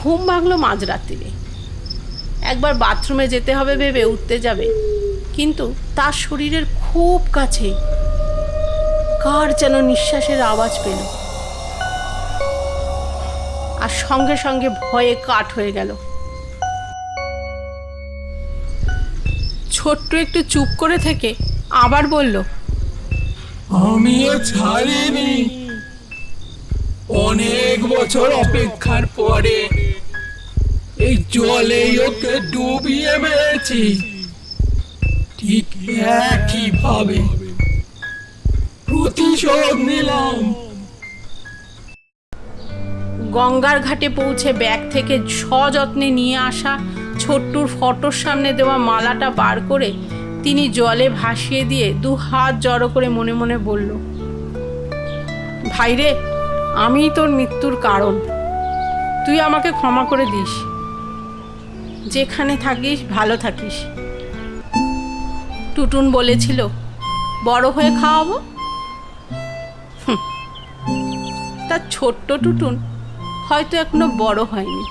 ঘুম ভাঙলো মাঝরাত্রিরে। একবার বাথরুমে যেতে হবে ভেবে উঠতে যাবে, কিন্তু তার শরীরের খুব কাছে কার যেন নিঃশ্বাসের আওয়াজ পেল, আর সঙ্গে সঙ্গে ভয়ে কাঠ হয়ে গেল। ছোট্ট একটু চুপ করে থেকে আবার বলল, আমিও ছাড়িনি। অনেক বছর অপেক্ষার পরে এই জলেই ওকে ডুবিয়ে মেরেছি, ঠিক একই ভাবে প্রতিশোধ নিলাম। গঙ্গার ঘাটে পৌঁছে ব্যাগ থেকে সযত্নে নিয়ে আসা ছোট্টুর ফটোর সামনে দেওয়া মালাটা বার করে তিনি জলে ভাসিয়ে দিয়ে 2 হাত জড়ো করে মনে মনে বলল, ভাইরে, আমিই তোর মৃত্যুর কারণ, তুই আমাকে ক্ষমা করে দিস। যেখানে থাকিস ভালো থাকিস। টুটুন বলেছিল বড় হয়ে খাওয়াবো। তার ছোট্ট টুটুন হয়তো এখনো বড় হয়নি।